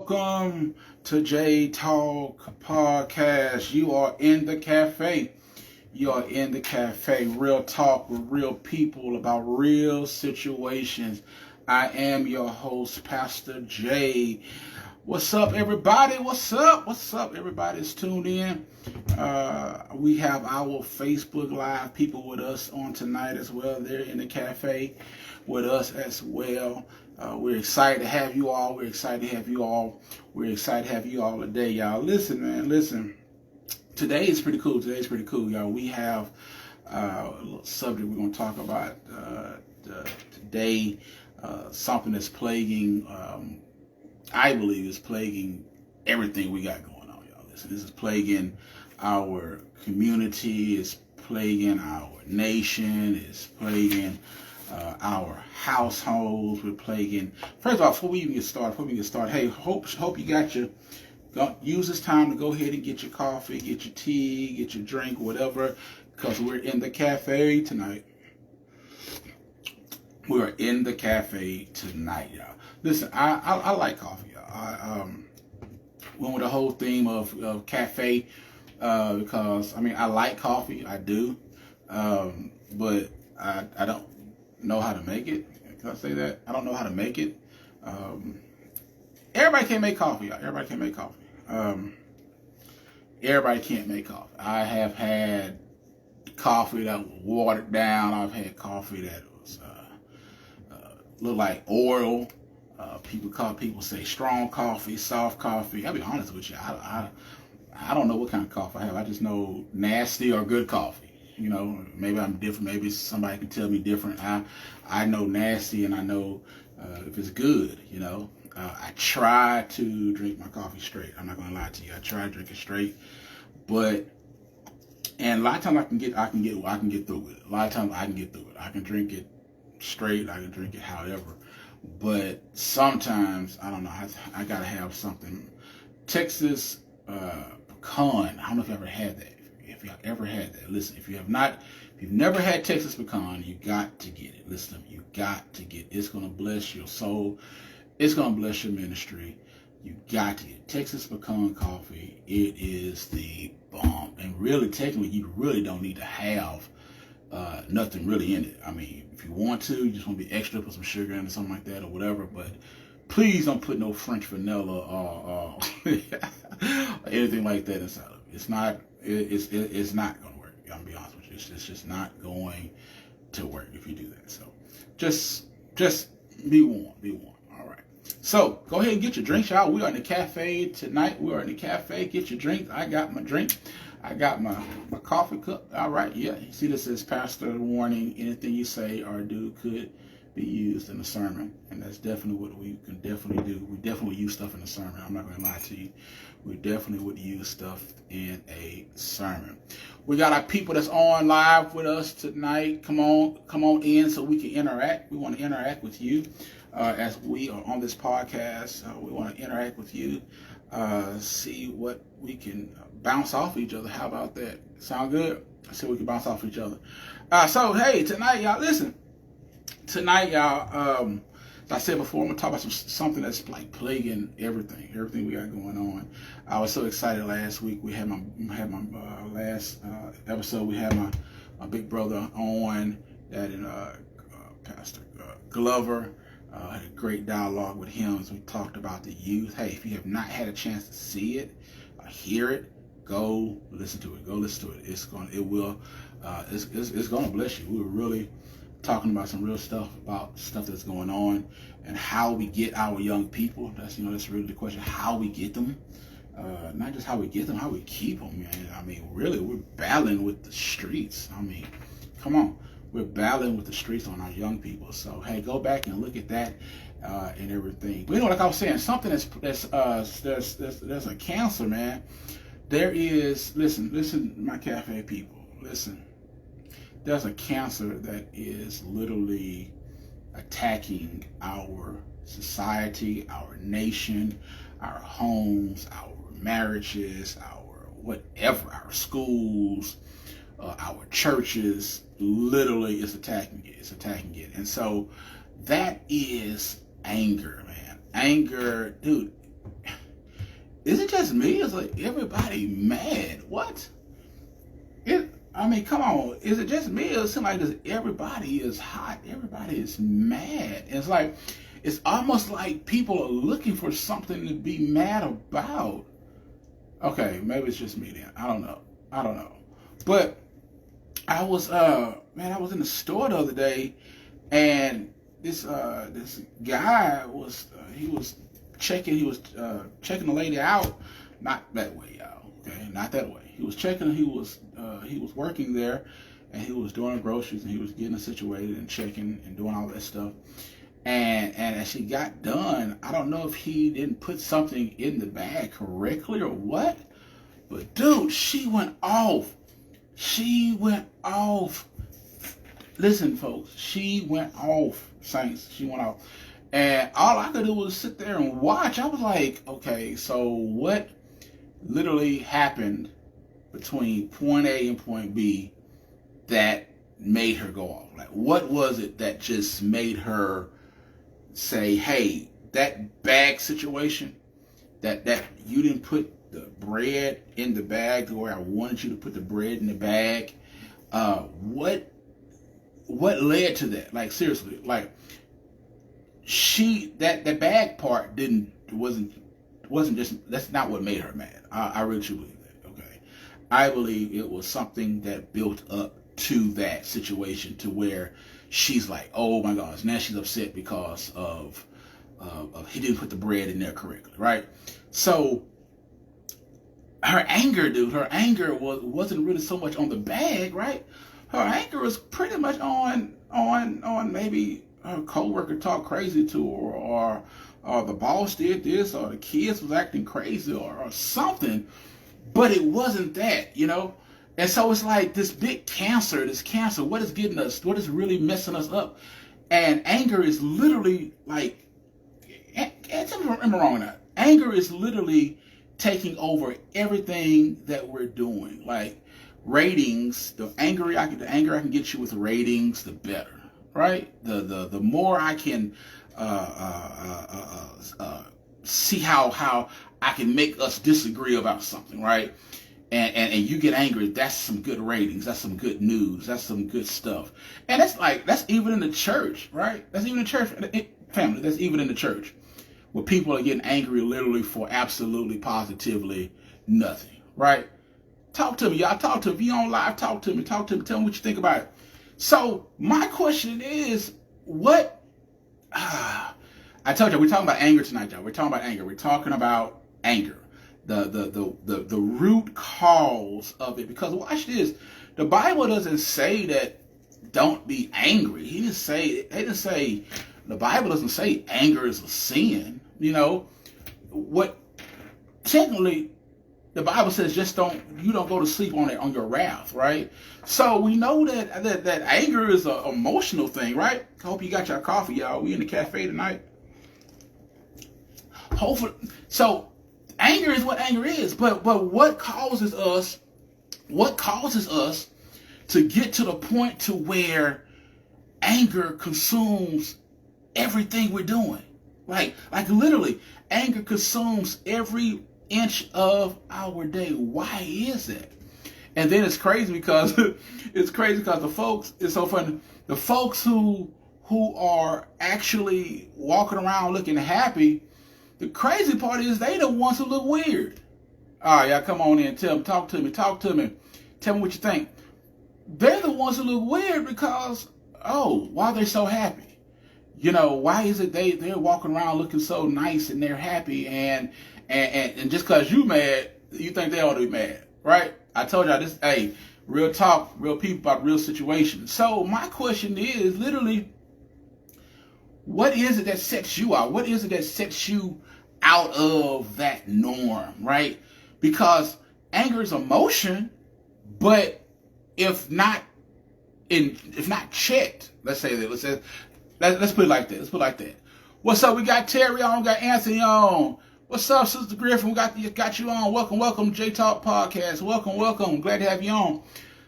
Welcome to J Talk Podcast. You are in the cafe. You are in the cafe. Real talk with real people about real situations. I am your host, Pastor J. What's up, everybody? What's up? What's up? Everybody's tuned in. We have our Facebook Live people with us on tonight as well. They're in the cafe with us as well. We're excited to have you all. We're excited to have you all. We're excited to have you all today, y'all. Listen, man, listen. Today is pretty cool. Today's pretty cool, y'all. We have a little subject we're going to talk about today. Something that's plaguing, I believe is plaguing everything we got going on, y'all. Listen, this is plaguing our community. It's plaguing our nation. It's plaguing our households. We're plaguing. First of all, before we get started, hey, hope you got your. Use this time to go ahead and get your coffee, get your tea, get your drink, whatever, because we're in the cafe tonight. We're in the cafe tonight, y'all. Listen, I like coffee, y'all. I went with the whole theme of cafe because I mean I like coffee, I do, but I don't know how to make it. Can I say that? I don't know how to make it. Everybody can't make coffee, y'all. Everybody can't make coffee. Everybody can't make coffee. I have had coffee that was watered down. I've had coffee that was look like oil. People say strong coffee, soft coffee. I'll be honest with you. I don't know what kind of coffee I have. I just know nasty or good coffee. You know, maybe I'm different. Maybe somebody can tell me different. I know nasty, and I know if it's good. You know, I try to drink my coffee straight. I'm not gonna lie to you. I try to drink it straight, and a lot of times I can get through with it. A lot of times I can get through it. I can drink it straight. I can drink it however. But sometimes I don't know. I gotta have something. Texas pecan. I don't know if you ever had that. If you ever had that, listen. If you've never had Texas pecan, you got to get it. Listen, you got to get it. It's gonna bless your soul. It's gonna bless your ministry. You got to get Texas pecan coffee. It is the bomb. And really, technically, you really don't need to have nothing really in it. I mean, if you want to, you just want to be extra, put some sugar in it or something like that or whatever. But please don't put no French vanilla or anything like that inside of it. It's not. It's not going to work. I'm gonna be honest with you. It's just not going to work if you do that. So just be warned. Be warned. All right. So go ahead and get your drinks, y'all. We are in the cafe tonight. We are in the cafe. Get your drink. I got my drink. I got my coffee cup. All right. Yeah. You see, this is Pastor warning. Anything you say or do could be used in a sermon, and that's definitely what we can definitely do. We definitely use stuff in a sermon. I'm not going to lie to you. We definitely would use stuff in a sermon. We got our people that's on live with us tonight. Come on in so we can interact. We want to interact with you as we are on this podcast. We want to interact with you, see what we can bounce off each other. How about that? Sound good? See what we can bounce off each other. So hey, tonight, y'all, listen. Tonight, y'all, as I said before, I'm gonna talk about something that's like plaguing everything we got going on. I was so excited last week. We had my last episode. We had my big brother on, that and Pastor Glover. Had a great dialogue with him as we talked about the youth. Hey, if you have not had a chance to see it, hear it, go listen to it. Go listen to it. It's gonna bless you. We were really talking about some real stuff, about stuff that's going on and how we get our young people. That's really the question, how we get them. Not just how we get them, how we keep them, man. I mean, really, we're battling with the streets. I mean, come on. We're battling with the streets on our young people. So, hey, go back and look at that and everything. But like I was saying, something there's a cancer, man. There is, listen, my cafe people, listen. There's a cancer that is literally attacking our society, our nation, our homes, our marriages, our whatever, our schools, our churches. Literally, it's attacking it. It's attacking it. And so that is anger, man. Anger, dude. is it just me? It's like everybody mad. What? I mean, come on. Is it just me? It seems like everybody is hot. Everybody is mad. It's like, it's almost like people are looking for something to be mad about. Okay, maybe it's just me then. I don't know. But I was in the store the other day, and this guy was checking the lady out. Not that way, y'all. Okay, not that way. He was checking. He was working there, and he was doing groceries, and he was getting situated and checking and doing all that stuff. And as she got done, I don't know if he didn't put something in the bag correctly or what, but dude, she went off. Listen, folks, she went off, saints. She went off. And all I could do was sit there and watch. I was like, okay, so what literally happened between point A and point B that made her go off? Like, what was it that just made her say, hey, that bag situation, that you didn't put the bread in the bag the way I wanted you to put the bread in the bag? What led to that? Like, seriously, like, that bag part wasn't just, that's not what made her mad. I really truly believe that. Okay, I believe it was something that built up to that situation to where she's like, oh my gosh, now she's upset because of he didn't put the bread in there correctly, right? So her anger, dude, wasn't really so much on the bag, right? Her anger was pretty much on maybe her coworker talked crazy to her, or the boss did this, or the kids was acting crazy, or something. But it wasn't that, you know? And so it's like this big cancer, what is getting us, what is really messing us up? And anger is literally like, am I wrong or not? Anger is literally taking over everything that we're doing. Like ratings, the anger I can get you with ratings, the better, right? The more I can see how I can make us disagree about something, right? And you get angry, that's some good ratings, that's some good news, that's some good stuff. And that's even in the church, right? That's even in the church, family, that's even in the church, where people are getting angry literally for absolutely, positively nothing, right? Talk to me, y'all, talk to me. If you on live, talk to me, tell me what you think about it. So my question is, what, I told you, we're talking about anger tonight, y'all. We're talking about anger. The root cause of it. Because watch this, the Bible doesn't say that don't be angry. The Bible doesn't say anger is a sin. You know, what technically the Bible says, you don't go to sleep on your wrath, right? So we know that anger is an emotional thing, right? I hope you got your coffee, y'all. We in the cafe tonight. Hopefully, so anger is what anger is, but what causes us to get to the point to where anger consumes everything we're doing? Like literally, anger consumes every inch of our day. Why is that? And then it's crazy because the folks, it's so funny, the folks who are actually walking around looking happy, the crazy part is they the ones who look weird. All right, y'all, come on in, talk to me. Tell me what you think. They're the ones who look weird because, why are they so happy? You know, why is it they're walking around looking so nice and they're happy, and just because you mad, you think they ought to be mad, right? I told y'all this, hey, real talk, real people about real situations. So my question is literally, what is it that sets you out? What is it that sets you out of that norm, right? Because anger is emotion, but if not checked, let's put it like that. What's up? We got Terry on, we got Anthony on. What's up, Sister Griffin? We got you on. Welcome, J Talk Podcast. Welcome. Glad to have you on.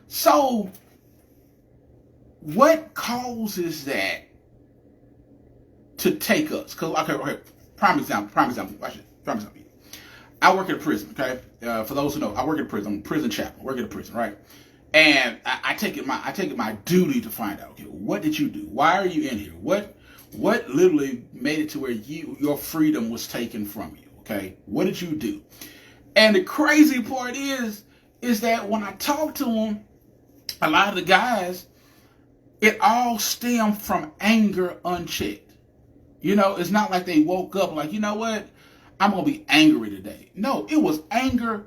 So, what causes that to take us? Because okay, prime example. Watch it. Prime example. I work at a prison, okay? For those who know, I work at a prison. I'm a prison chaplain. I work at a prison, right? And I take it my duty to find out, okay, what did you do? Why are you in here? What literally made it to where your freedom was taken from you? Okay, what did you do? And the crazy part is that when I talk to them, a lot of the guys, it all stemmed from anger unchecked. You know, it's not like they woke up like, you know what, I'm gonna be angry today. No, it was anger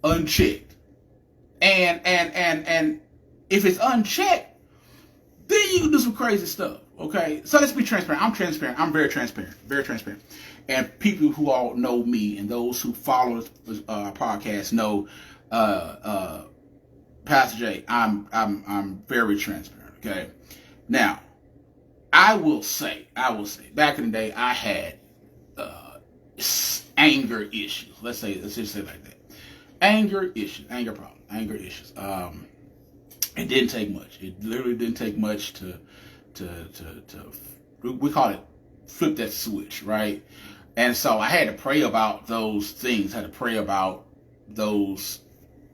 unchecked. And if it's unchecked, then you can do some crazy stuff. Okay, so let's be transparent. I'm transparent. I'm very transparent. Very transparent. And people who all know me and those who follow this podcast know, Pastor J, I'm very transparent. Okay, now I will say, back in the day, I had anger issues. Let's just say it like that. Anger issues. It didn't take much. It literally didn't take much to we call it flip that switch, right? And so I had to pray about those things. I had to pray about those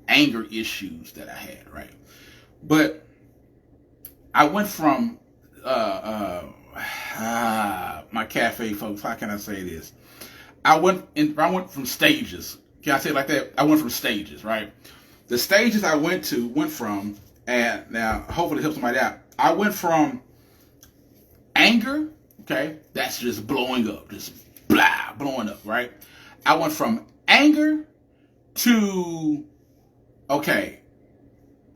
anger issues that I had, right? But I went from my cafe folks. How can I say this? I went from stages. Can I say it like that? I went from stages, right? The stages I went from, and now hopefully it helps somebody out. I went from anger, okay, that's just blowing up, just blowing up, right? I went from anger to, okay,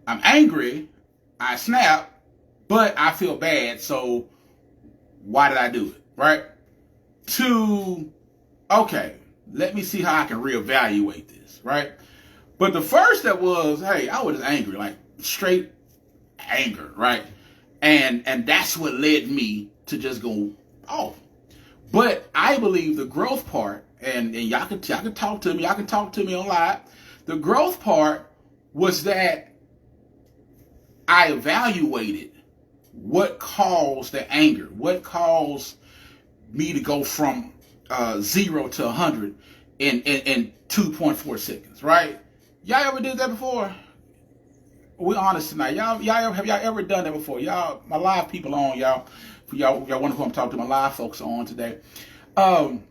I'm angry, I snap, but I feel bad, so why did I do it, right? To, okay, let me see how I can reevaluate this, right? But the first step was, hey, I was angry, like straight anger, right? And that's what led me to just go off. But I believe the growth part, and y'all can talk to me, y'all can talk to me on live. The growth part was that I evaluated what caused the anger, what caused me to go from 0 to 100 in 2.4 seconds, right? Y'all ever did that before? We're honest tonight. Have y'all ever done that before? Y'all, my live people on, y'all wonder who I'm talking to, my live folks are on today. From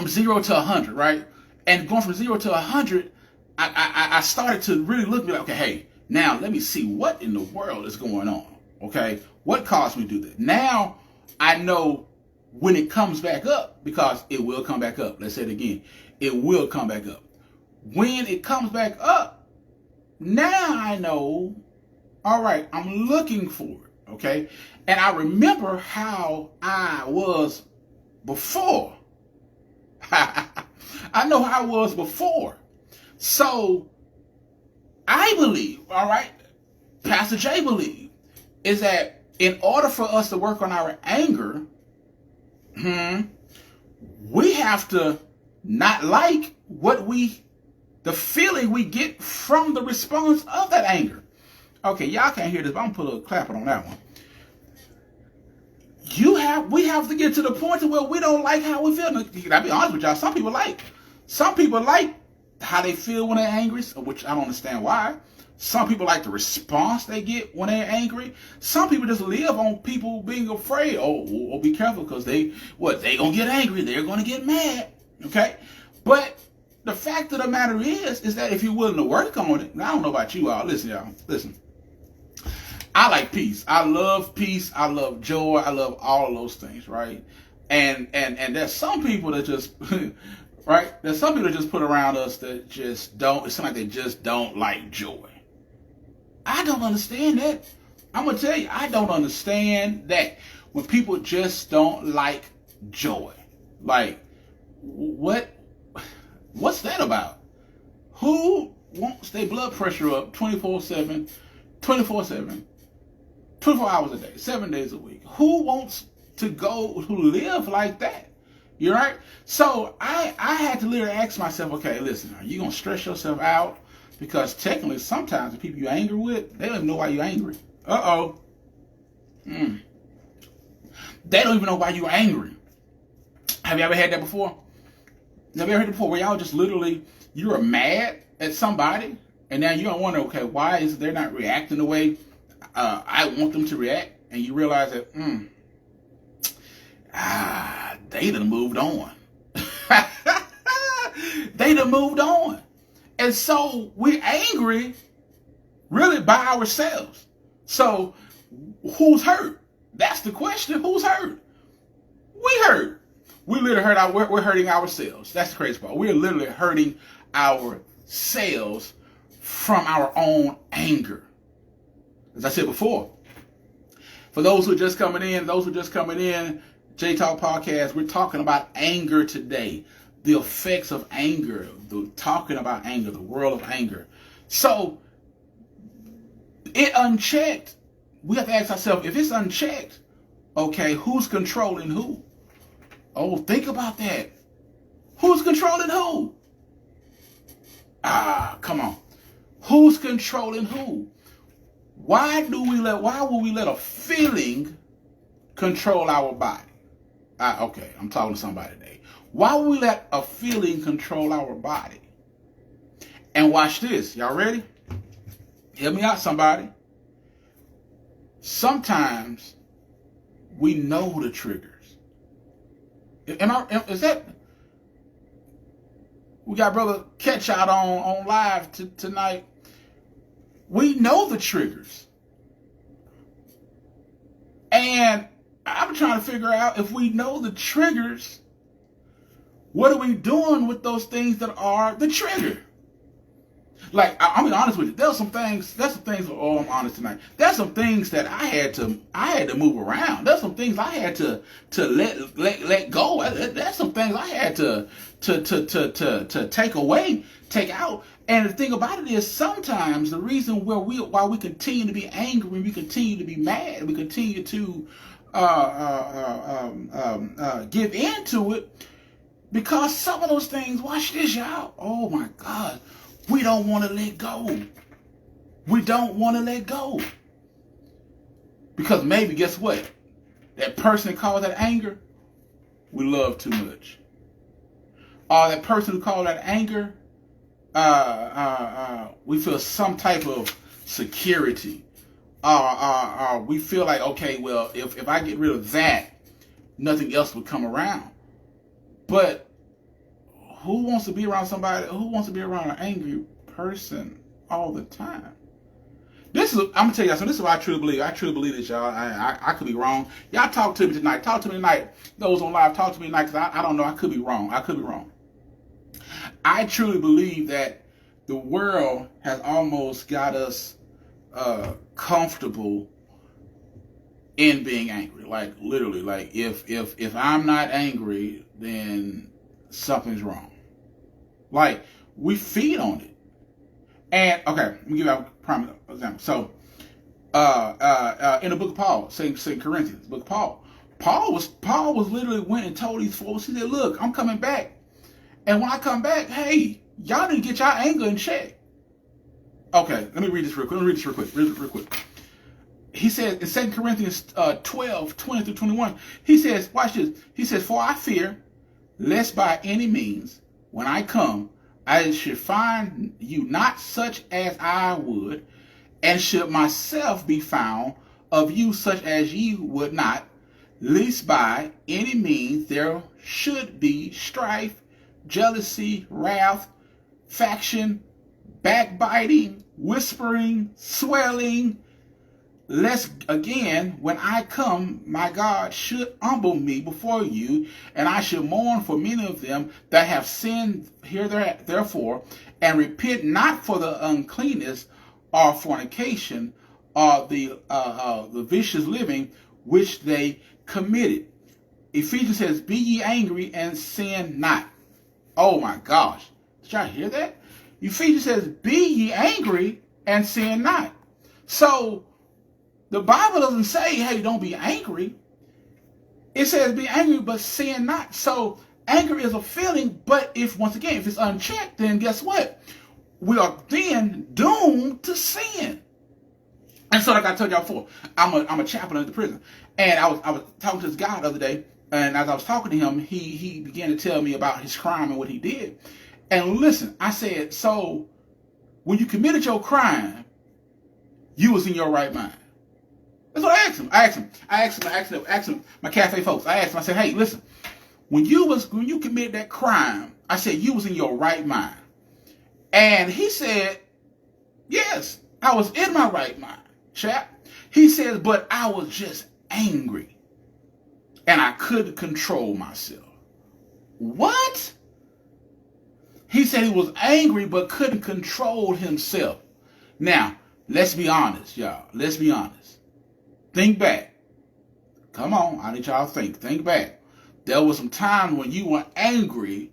0 to 100, right? And going from 0 to 100, I started to really look like, okay, hey, now let me see what in the world is going on. Okay, what caused me to do that? Now I know when it comes back up, because it will come back up. Let's say it again. It will come back up. When it comes back up, now I know, all right, I'm looking for it, okay? And I remember how I was before. I know how I was before. So I believe, all right, Pastor J believe, is that in order for us to work on our anger, we have to not like the feeling we get from the response of that anger. Okay, y'all can't hear this, but I'm gonna put a clapping on that one. We have to get to the point where we don't like how we feel. I'll be honest with y'all. Some people like how they feel when they're angry, which I don't understand why. Some people like the response they get when they're angry. Some people just live on people being afraid. Oh, be careful, because they gonna get angry. They're gonna get mad. Okay, but the fact of the matter is that if you're willing to work on it, I don't know about you all. Listen, y'all. Listen. I like peace. I love peace. I love joy. I love all of those things, right? And there's some people that just, right? There's some people that just put around us that just don't. It seems like they just don't like joy. I don't understand that. I'm gonna tell you, I don't understand that when people just don't like joy. Like, what's that about? Who wants their blood pressure up 24/7, 24 hours a day, 7 days a week? Who wants to live like that? You right? So I had to literally ask myself, okay, listen, are you gonna stress yourself out? Because technically, sometimes the people you're angry with, they don't even know why you're angry. They don't even know why you're angry. Have you ever had that before? Have you ever heard it before where y'all just literally, you are mad at somebody and now you don't wonder, okay, why is they're not reacting the way I want them to react? And you realize that, they done moved on. They done moved on. And so we're angry really by ourselves. So who's hurt? That's the question. Who's hurt? We hurt. We literally we're hurting ourselves. That's the crazy part. We're literally hurting ourselves from our own anger. As I said before, for those who are just coming in, J Talk Podcast, we're talking about anger today. The effects of anger, talking about anger, the world of anger. So, it unchecked, we have to ask ourselves, if it's unchecked, okay, who's controlling who? Oh, think about that. Who's controlling who? Come on. Who's controlling who? Why will we let a feeling control our body? Okay, I'm talking to somebody today. Why would we let a feeling control our body? And watch this. Y'all ready? Help me out, somebody. Sometimes we know the triggers. Is that? We got Brother Catch Out on live tonight. We know the triggers. And I'm trying to figure out, if we know the triggers, what are we doing with those things that are the trigger? Like, I'm being honest with you. There's some things, oh, I'm honest tonight. There's some things that I had to move around. There's some things I had to let go. There's some things I had to take away, take out. And the thing about it is, sometimes the reason why we continue to be angry, we continue to be mad, we continue to give in to it, because some of those things, watch this, y'all. Oh my God. We don't want to let go. We don't want to let go. Because maybe, guess what? That person that caused that anger, we love too much. Or that person who caused that anger, we feel some type of security. We feel like, okay, well, if I get rid of that, nothing else would come around. But who wants to be around somebody? Who wants to be around an angry person all the time? I'm gonna tell you something. This is what I truly believe. I truly believe this, y'all. I could be wrong. Y'all talk to me tonight. Talk to me tonight. Those on live, talk to me tonight, because I don't know. I could be wrong. I truly believe that the world has almost got us comfortable in being angry. Like, literally, like if I'm not angry, then something's wrong. Like, we feed on it. And okay, let me give you a prime example. So in the book of Paul, St. Corinthians, book of Paul was literally went and told these folks, he said, look, I'm coming back. And when I come back, hey, y'all need to get y'all anger in check. Okay, let me read this real quick. He says in 2 Corinthians 12, 20 through 21, he says, watch this. He says, for I fear, lest by any means, when I come, I should find you not such as I would, and should myself be found of you such as ye would not, lest by any means there should be strife, jealousy, wrath, faction, backbiting, whispering, swelling, lest again, when I come, my God should humble me before you, and I should mourn for many of them that have sinned therefore, and repent not for the uncleanness or fornication or the vicious living which they committed. Ephesians says, be ye angry and sin not. Oh my gosh. Did y'all hear that? Ephesians says, be ye angry and sin not. So, the Bible doesn't say, hey, don't be angry. It says be angry, but sin not. So anger is a feeling, but if it's unchecked, then guess what? We are then doomed to sin. And so, like I told y'all before, I'm a chaplain at the prison. And I was talking to this guy the other day, And as I was talking to him, he began to tell me about his crime and what he did. And listen, I said, so when you committed your crime, you was in your right mind. That's what I asked him. I asked him, my cafe folks. I asked him, I said, hey, listen, when you committed that crime, I said, you was in your right mind. And he said, yes, I was in my right mind, chap. He says, but I was just angry. And I couldn't control myself. What? He said he was angry but couldn't control himself. Now, let's be honest, y'all. Let's be honest. Think back. Come on, I need y'all to think. Think back. There was some time when you were angry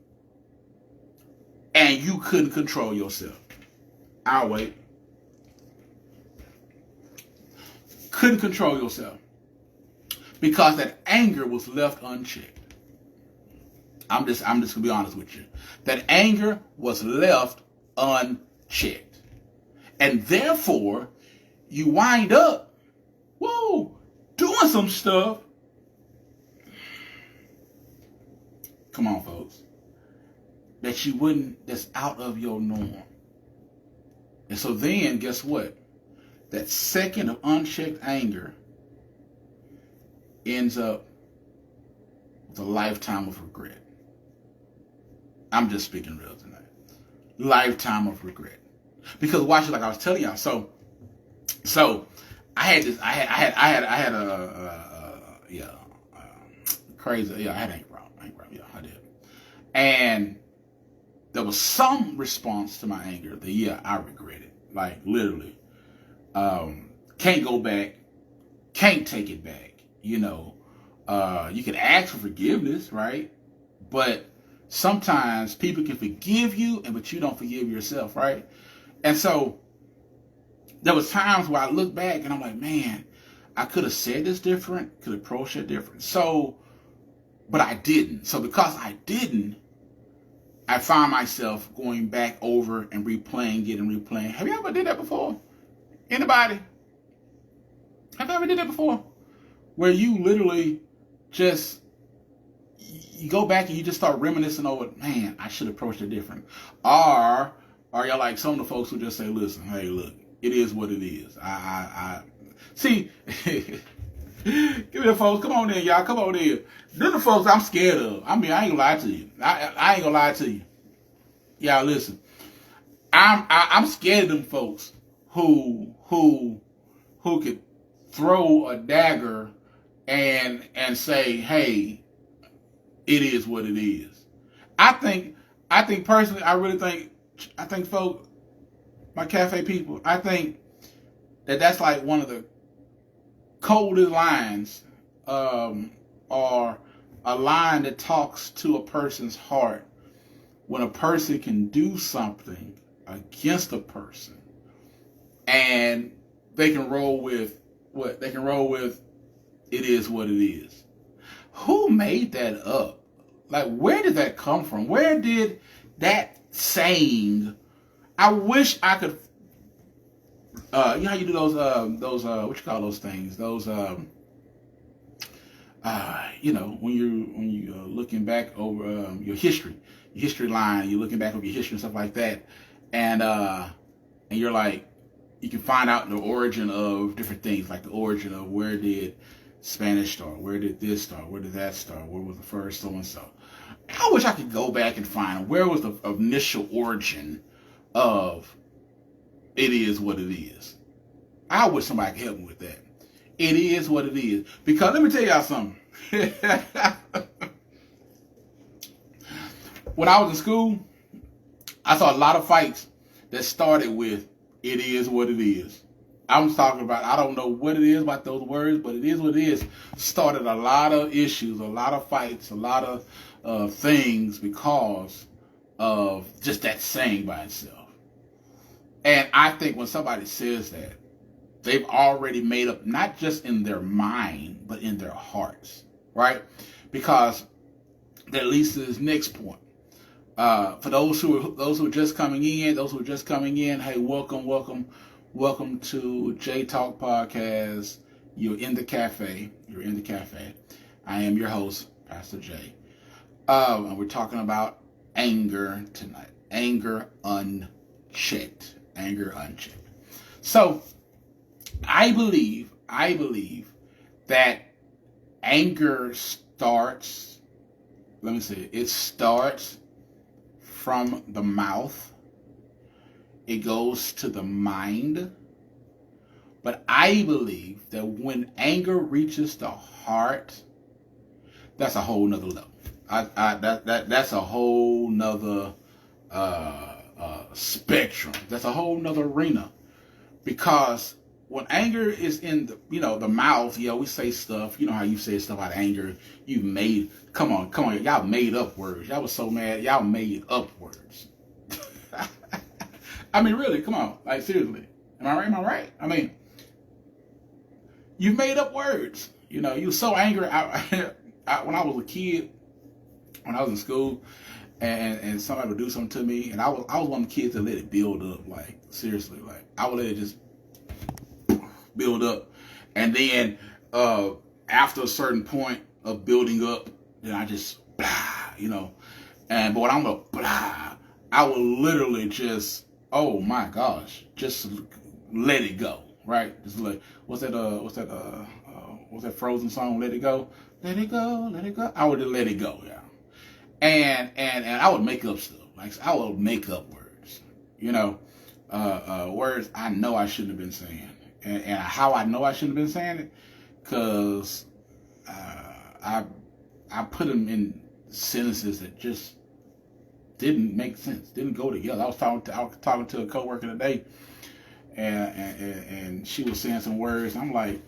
and you couldn't control yourself. I'll wait. Couldn't control yourself. Because that anger was left unchecked. I'm just gonna be honest with you. That anger was left unchecked. And therefore, you wind up, doing some stuff. Come on, folks. That's out of your norm. And so then, guess what? That second of unchecked anger ends up with a lifetime of regret. I'm just speaking real tonight. Lifetime of regret. Because watch it, like I was telling y'all. So I had this. I had crazy. Yeah, I had anger problem. Yeah, I did. And there was some response to my anger that I regret it. Like literally, can't go back, can't take it back. You can ask for forgiveness, right? But sometimes people can forgive you, but you don't forgive yourself, right? And so there was times where I look back and I'm like, man, I could have said this different, could have approached it different. So, but I didn't. So because I didn't, I found myself going back over and replaying it and replaying. Have you ever did that before? Anybody? Have you ever did that before? Where you literally just, you go back and you just start reminiscing over, man, I should approach it different. Or are y'all like some of the folks who just say, listen, hey, look, it is what it is. I see, give me the folks, come on in, y'all, come on in. They're the folks I'm scared of. I mean, I ain't gonna lie to you. I ain't gonna lie to you. Y'all listen, I'm scared of them folks who could throw a dagger and say, hey, it is what it is. I think personally, I think folks, my cafe people, I think that's like one of the coldest lines, or a line that talks to a person's heart when a person can do something against a person and they can roll with it is what it is. Who made that up? Like, where did that come from? Where did that saying, I wish I could, you know how you do those what you call those things? Those, when you're looking back over your history line, you're looking back over your history and stuff like that. And you're like, you can find out the origin of different things, like the origin of where did Spanish start, where did this start, where did that start, where was the first so-and-so. I wish I could go back and find where was the initial origin of it is what it is. I wish somebody could help me with that. It is what it is. Because let me tell y'all something. When I was in school, I saw a lot of fights that started with it is what it is. I'm talking about, I don't know what it is about those words, but it is what it is. Started a lot of issues, a lot of fights, a lot of things because of just that saying by itself. And I think when somebody says that, they've already made up, not just in their mind, but in their hearts, right? Because that leads to this next point. For those who are just coming in, hey, welcome to J Talk Podcast. You're in the cafe. I am your host, Pastor J. And we're talking about anger tonight. Anger unchecked. Anger unchecked. So, I believe that anger starts, it starts from the mouth. It goes to the mind. But I believe that when anger reaches the heart, that's a whole nother level. That's a whole nother spectrum. That's a whole nother arena. Because when anger is in the mouth, we say stuff. You know how you say stuff out of anger. Come on, y'all made up words. Y'all was so mad, y'all made up words. I mean, really, come on, like seriously. Am I right? I mean, you made up words. You were so angry. When I was a kid, when I was in school, and somebody would do something to me, and I was one of the kids that let it build up. Like seriously, like I would let it just build up, and then after a certain point of building up, then I just blah, but when I'm a blah, I will literally just, oh my gosh, just let it go, right? Just like what's that Frozen song? Let it go, let it go, let it go. I would just let it go, yeah. And I would make up stuff. Like I would make up words, words I know I shouldn't have been saying. And how I know I shouldn't have been saying it, because I put them in sentences that just didn't make sense, didn't go together. I was talking to a coworker today, and she was saying some words. And I'm like,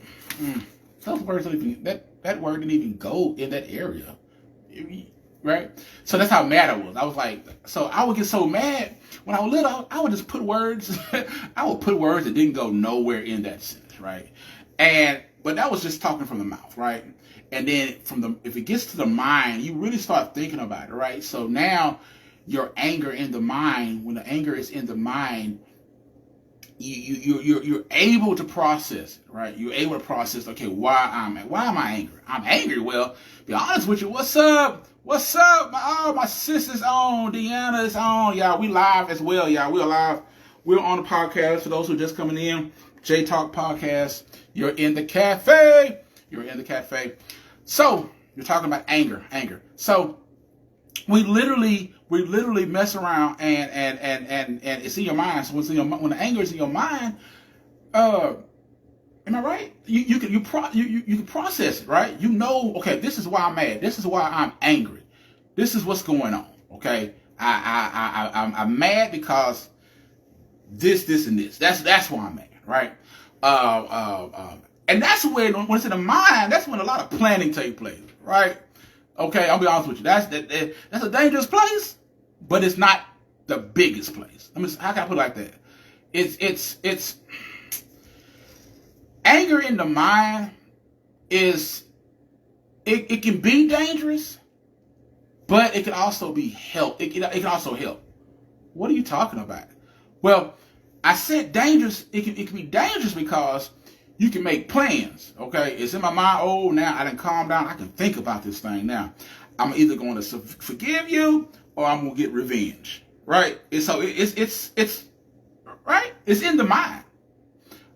those words don't even, that word didn't even go in that area, right? So that's how mad I was. I was like, so I would get so mad when I was little. I would just put words. I would put words that didn't go nowhere in that sentence, right? But that was just talking from the mouth, right? And then if it gets to the mind, you really start thinking about it, right? So now your anger in the mind, when the anger is in the mind, you're able to process it, right? You're able to process, okay, why am I angry? I'm angry. Well, be honest with you. What's up? My sister's on. Deanna is on. Y'all, we live as well, y'all. We're live. We're on the podcast. For those who are just coming in, J Talk Podcast. You're in the cafe. So you're talking about anger. So we literally mess around and it's in your mind. So when the anger is in your mind, am I right? You can process it, right? Okay, this is why I'm mad. This is why I'm angry. This is what's going on. Okay, I'm mad because this and this. That's why I'm mad, right? And that's when it's in the mind. That's when a lot of planning takes place, right? Okay, I'll be honest with you. That's a dangerous place, but it's not the biggest place. How can I put it like that? It's anger in the mind is it can be dangerous, but it can also be help. It can also help. What are you talking about? Well, I said dangerous. It can be dangerous because you can make plans, okay? It's in my mind, oh, now I done calm down. I can think about this thing now. I'm either going to forgive you or I'm going to get revenge, right? And so it's right? It's in the mind.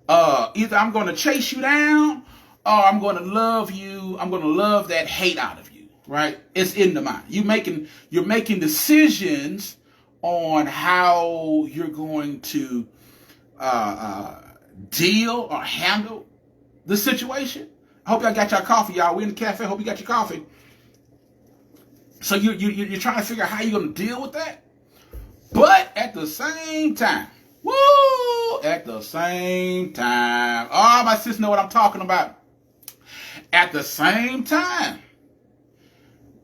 Either I'm going to chase you down or I'm going to love you. I'm going to love that hate out of you, right? It's in the mind. You're making decisions on how you're going to deal or handle the situation. I hope y'all got your coffee, y'all. We in the cafe. I hope you got your coffee. So you're trying to figure out how you're going to deal with that. But at the same time, oh, my sis know what I'm talking about. At the same time,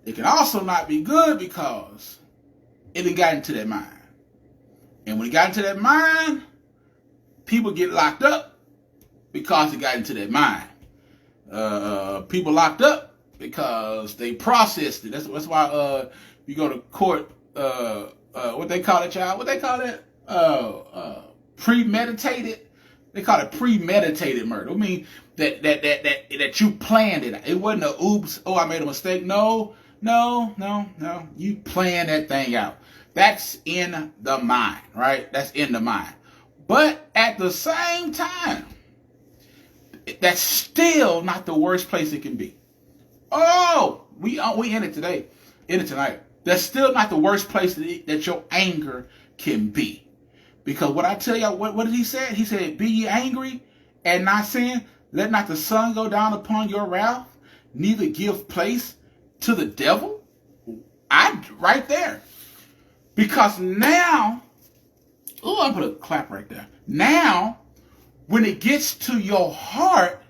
it can also not be good because it done got into that mind. And when it got into that mind, people get locked up because it got into their mind. People locked up because they processed it. That's why you go to court. What they call it, child? What they call it? Premeditated They call it premeditated murder. I mean that you planned it. It wasn't a oops, oh I made a mistake. No. You planned that thing out. That's in the mind, right? That's in the mind. But at the same time, that's still not the worst place it can be. Oh, we in it today, in it tonight. That's still not the worst place that your anger can be. Because what I tell you, what did he say? He said, be ye angry and not sin. Let not the sun go down upon your wrath, neither give place to the devil. Right there. Because now, oh, I put a clap right there. Now, when it gets to your heart,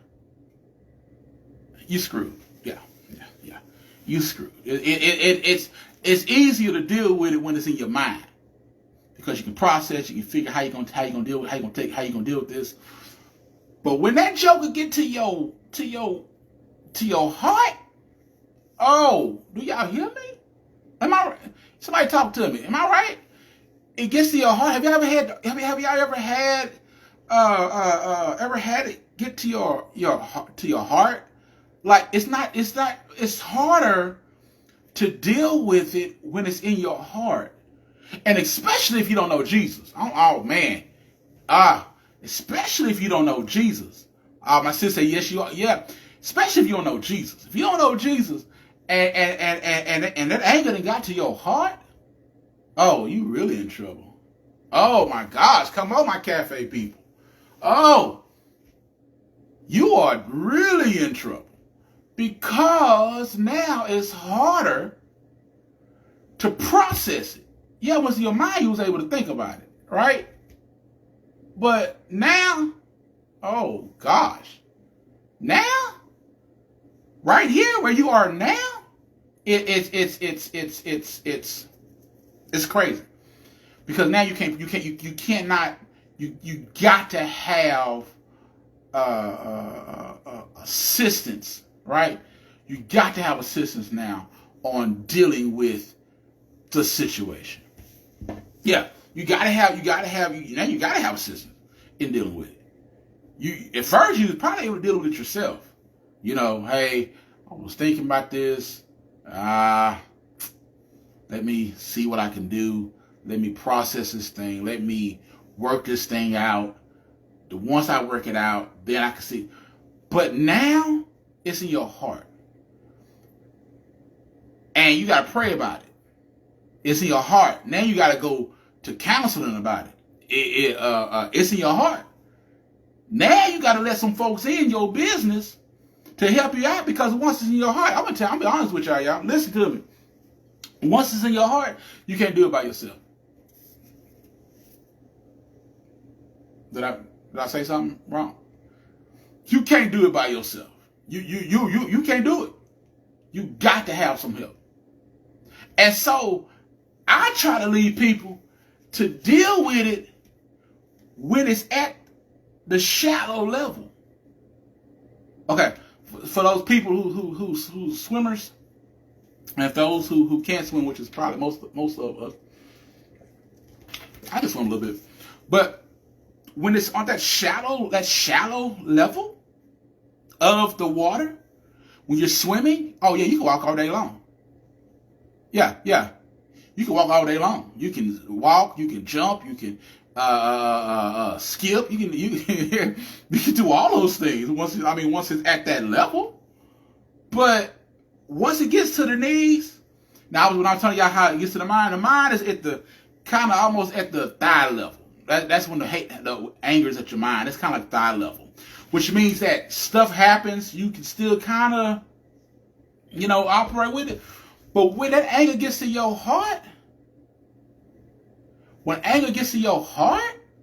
you screwed. Yeah. You screwed. It's easier to deal with it when it's in your mind, because you can process, you can figure how you gonna deal with this. But when that joker get to your heart, oh, do y'all hear me? Am I right? Somebody talk to me. Am I right? It gets to your heart. Have y'all ever had it get to your heart? Like it's harder to deal with it when it's in your heart. And especially if you don't know Jesus. Oh man. Especially if you don't know Jesus. My sister said, yes, you are. Yeah. Especially if you don't know Jesus. If you don't know Jesus and that anger that got to your heart, oh, you really in trouble. Oh my gosh. Come on, my cafe people. Oh, you are really in trouble. Because now it's harder to process it. Yeah, once in your mind you was able to think about it, right? But now, oh gosh. Now, right here where you are now, it's crazy. Because now you got to have assistance, right? You got to have assistance now on dealing with the situation. Yeah, you gotta have assistance in dealing with it. At first you was probably able to deal with it yourself. You know, hey, I was thinking about this. Let me see what I can do. Let me process this thing. Let me work this thing out. Once I work it out, then I can see. But now it's in your heart. And you got to pray about it. It's in your heart. Now you got to go to counseling about it. It's in your heart. Now you got to let some folks in your business to help you out, because once it's in your heart, I'm be honest with y'all. Listen to me. Once it's in your heart, you can't do it by yourself. Did I say something wrong? You can't do it by yourself. You can't do it. You got to have some help. And so I try to lead people to deal with it when it's at the shallow level. Okay, for those people who swimmers, and those who can't swim, which is probably most of us. I just swim a little bit, but when it's on that shallow level of the water, when you're swimming, oh yeah, you can walk all day long. Yeah. You can walk all day long. You can walk, you can jump, you can skip, you can do all those things once it's at that level. But once it gets to the knees, now when I'm telling y'all how it gets to the mind is at the kind of almost at the thigh level. That's when the anger is at your mind. It's kind of like thigh level, which means that stuff happens. You can still kind of, operate with it. But when that anger gets to your heart,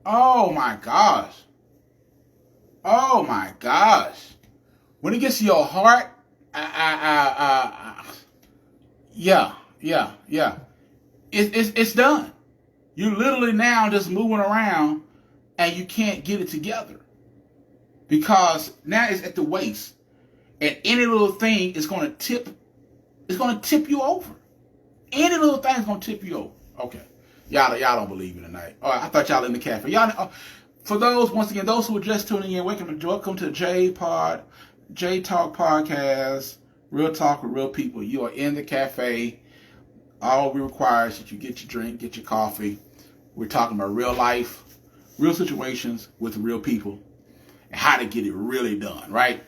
oh my gosh. When it gets to your heart, it's done. You literally now just moving around and you can't get it together, because now it's at the waist, and any little thing is going to tip you over. Any little thing is going to tip you over. Okay. Y'all don't believe me tonight. Oh, I thought y'all in the cafe. For those, once again, those who are just tuning in, welcome to J Talk Podcast, Real Talk with Real People. You are in the cafe. All we require is that you get your drink, get your coffee. We're talking about real life, real situations with real people, and how to get it really done, right?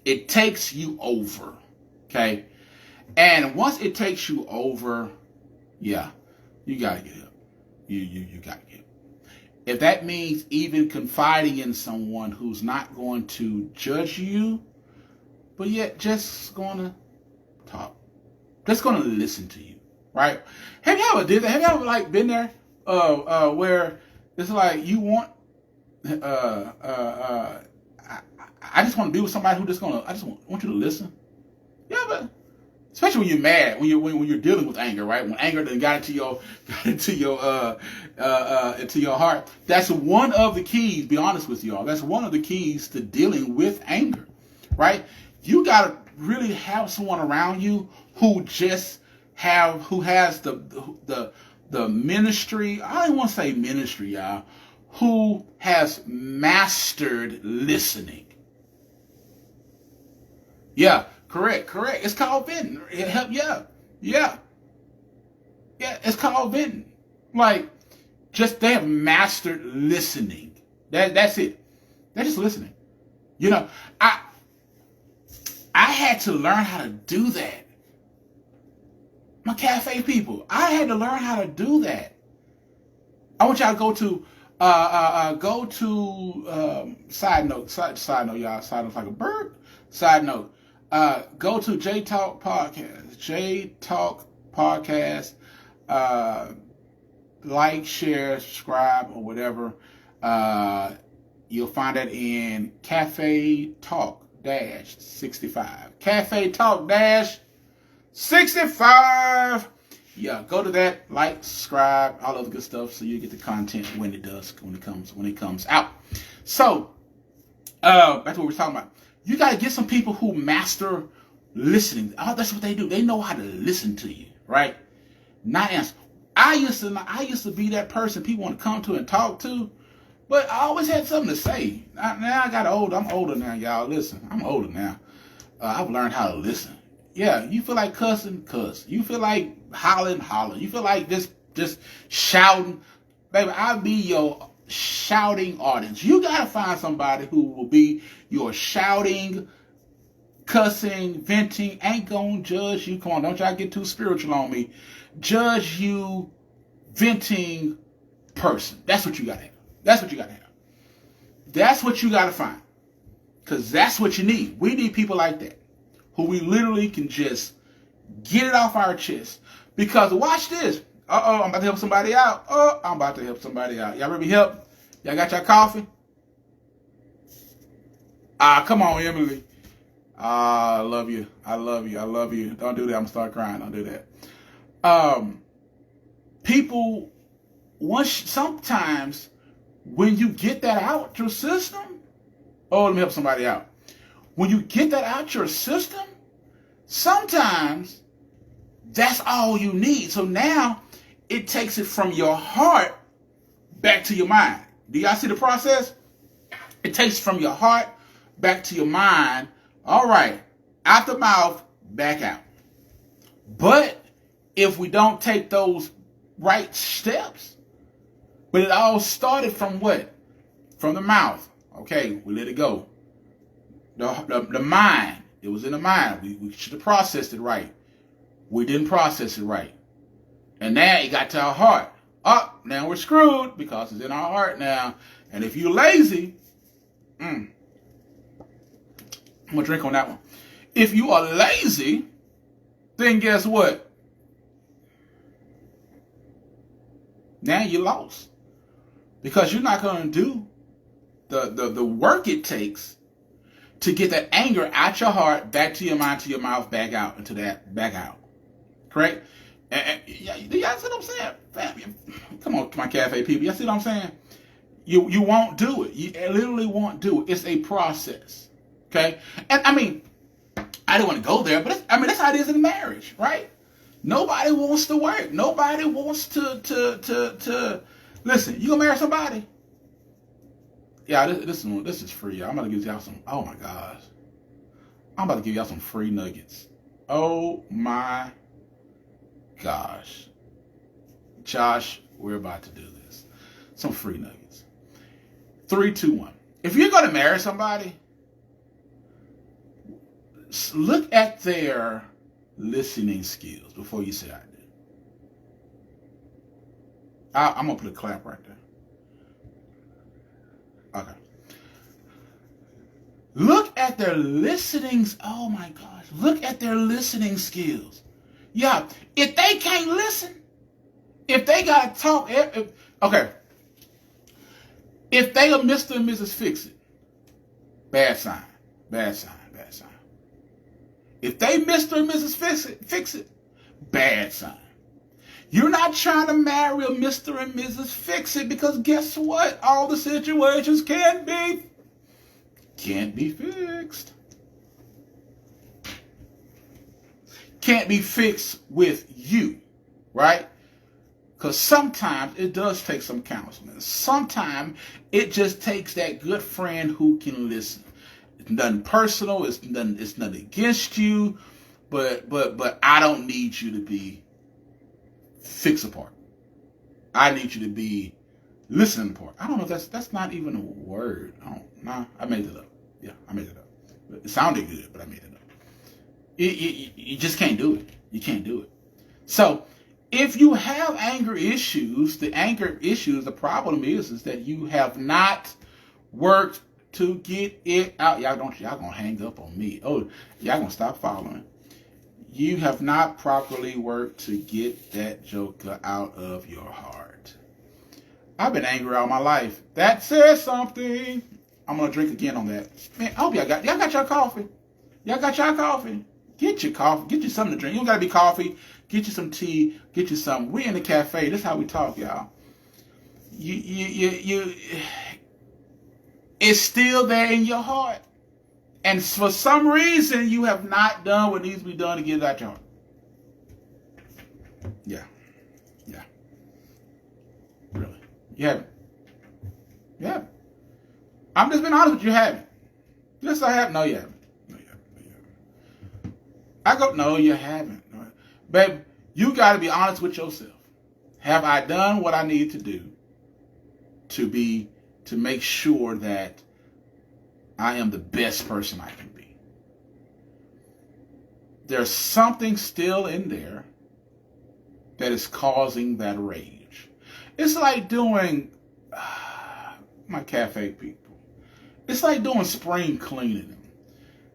It takes you over, okay? And once it takes you over, yeah, you got to get up. You got to get up. If that means even confiding in someone who's not going to judge you, but yet just going to talk, just going to listen to you, right? Have you ever did that? Have you ever like been there where it's like you want, I just want to be with somebody who I just want you to listen. Yeah, but especially when you're mad, when you're dealing with anger, right? When anger then got into your heart. That's one of the keys. Be honest with y'all. That's one of the keys to dealing with anger, right? You gotta really have someone around you who has the ministry. I don't even want to say ministry, y'all. Who has mastered listening? Yeah. Correct. It's called venting. It help, yeah. It's called venting. Like, they have mastered listening. That's it. They're just listening. You know, I had to learn how to do that. My cafe people, I had to learn how to do that. I want y'all to go to side note, y'all. Side note's like a bird. Side note. Go to J Talk Podcast, like, share, subscribe, or whatever. You'll find that in Cafe Talk 65. Cafe Talk 65. Yeah, go to that, like, subscribe, all of the good stuff, so you get the content when it comes out. So, back to what we're talking about. You got to get some people who master listening. Oh, that's what they do. They know how to listen to you, right? Not answer. I used to be that person people want to come to and talk to, but I always had something to say. Now I got older. I'm older now, y'all. Listen, I'm older now. I've learned how to listen. Yeah, you feel like cussing, cuss. You feel like hollering, holler. You feel like just shouting. Baby, I'll be your shouting audience. You gotta find somebody who will be your shouting, cussing, venting, ain't gonna judge you. Come on, don't y'all get too spiritual on me. Judge you, venting person. That's what you gotta have. That's what you gotta have. That's what you gotta find. Because that's what you need. We need people like that, who we literally can just get it off our chest. Because watch this. I'm about to help somebody out. I'm about to help somebody out. Y'all ready to help? Y'all got your coffee? Come on, Emily. I love you. I love you. I love you. Don't do that. I'm going to start crying. Don't do that. People, sometimes when you get that out your system, let me help somebody out. When you get that out your system, sometimes that's all you need. So now it takes it from your heart back to your mind. Do y'all see the process? It takes it from your heart back to your mind. All right, out the mouth, back out. But if we don't take those right steps, but it all started from what? From the mouth. Okay, we let it go. The mind, it was in the mind. We should have processed it right. We didn't process it right. And now it got to our heart. Now we're screwed because it's in our heart now. And if you're lazy, I'm going to drink on that one. If you are lazy, then guess what? Now you're lost. Because you're not going to do the work it takes to get that anger out your heart, back to your mind, to your mouth, back out, into that, back out. Correct? And y'all see what I'm saying? Come on, my cafe people. Y'all see what I'm saying? You won't do it. You literally won't do it. It's a process. Okay? And I mean, I don't want to go there, but that's how it is in marriage, right? Nobody wants to work. Nobody wants to listen. You gonna marry somebody? Yeah, this is free. I'm about to give y'all some. Oh my gosh, I'm about to give y'all some free nuggets. Oh my gosh, Josh, we're about to do this. Some free nuggets. 3, 2, 1. If you're gonna marry somebody, look at their listening skills before you say I do. I'm gonna put a clap right there. Okay. Look at their listenings. Oh my gosh. Look at their listening skills. Yeah. If they can't listen, if they gotta talk, okay. If they are Mr. and Mrs. Fix It, bad sign. Bad sign. Bad sign. If they Mr. and Mrs. Fix It, bad sign. You're not trying to marry a Mr. and Mrs. Fix It because guess what? All the situations can't be fixed. Can't be fixed with you, right? Because sometimes it does take some counseling. Sometimes it just takes that good friend who can listen. It's nothing personal. It's nothing against you, but I don't need you to be fix apart. I need you to be listening apart. I don't know if that's not even a word. I made it up. Yeah, I made it up. It sounded good, but I made it up. You just can't do it. You can't do it. So if you have anger issues, the problem is that you have not worked to get it out. Y'all gonna hang up on me. Oh, y'all gonna stop following. You have not properly worked to get that joker out of your heart. I've been angry all my life. That says something. I'm gonna drink again on that. Man, I hope y'all got your coffee. Y'all got your coffee. Get your coffee. Get you something to drink. You don't gotta be coffee. Get you some tea. Get you something. We in the cafe. This is how we talk, y'all. You. It's still there in your heart. And for some reason, you have not done what needs to be done to get it out your heart. Yeah. Yeah. Really. You haven't. You haven't. I'm just being honest with you, you haven't. Yes, I have. No, you haven't. No, you haven't. No, you haven't. No, you haven't. Babe, you got to be honest with yourself. Have I done what I need to do to make sure that I am the best person I can be? There's something still in there that is causing that rage. It's like doing, my cafe people, it's like doing spring cleaning.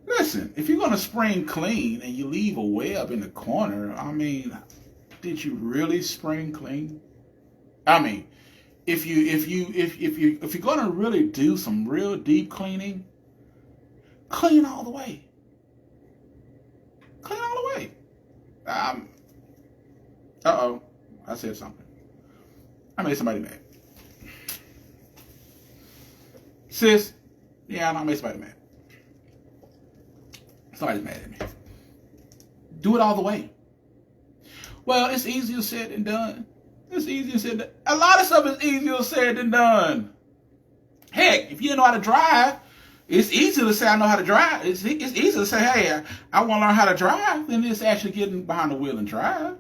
Listen, if you're going to spring clean and you leave a web in the corner, I mean, did you really spring clean? I mean, if you're going to really do some real deep cleaning, clean all the way. Clean all the way. Uh-oh. I said something. I made somebody mad. Sis, yeah, I made somebody mad. Somebody's mad at me. Do it all the way. Well, it's easier said than done. It's easier said than... A lot of stuff is easier said than done. Heck, if you know how to drive, it's easier to say I know how to drive. It's easier to say, hey, I want to learn how to drive than it's actually getting behind the wheel and drive.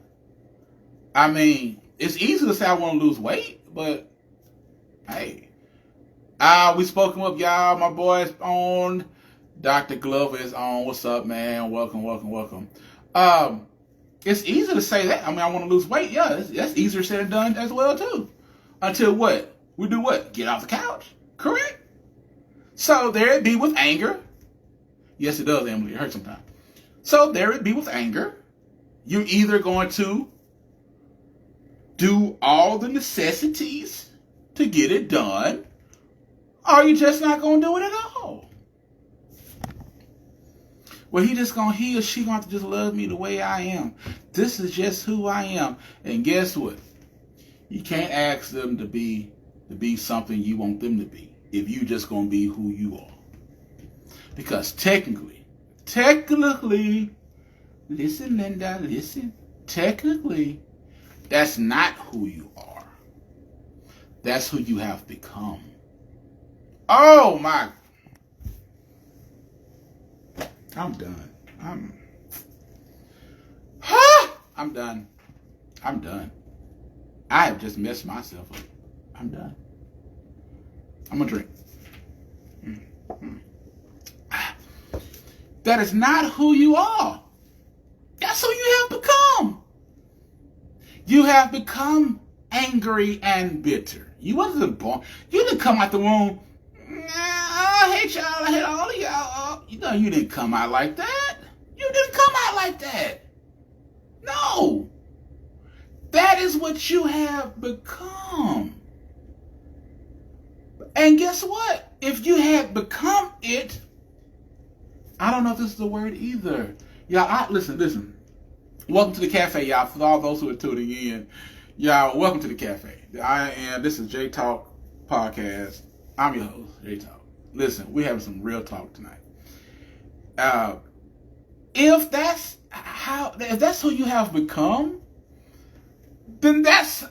I mean, it's easy to say I want to lose weight, but hey, we spoke him up, y'all. My boy's on. Dr. Glover is on. What's up, man? Welcome. It's easy to say that. I mean, I want to lose weight. Yeah, that's easier said than done as well, too. Until what? We do what? Get off the couch. Correct? So there it be with anger. Yes, it does, Emily. It hurts sometimes. So there it be with anger. You're either going to do all the necessities to get it done, or you're just not going to do it at all. Well, he or she going to just love me the way I am. This is just who I am. And guess what? You can't ask them to be something you want them to be if you just going to be who you are. Because technically, listen, Linda, listen. Technically, that's not who you are. That's who you have become. Oh my. I'm done. I'm done. I'm done. I have just messed myself up. I'm done. I'm gonna drink. That is not who you are. That's who you have become. You have become angry and bitter. You wasn't born. You didn't come out the womb. I hate y'all. I hate all of y'all. You know, you didn't come out like that. You didn't come out like that. No. That is what you have become. And guess what? If you had become it, I don't know if this is a word either. Y'all, listen. Welcome to the cafe, y'all. For all those who are tuning in, y'all, welcome to the cafe. This is J Talk Podcast. I'm your host, J Talk. Listen, we're having some real talk tonight. If that's who you have become, then guess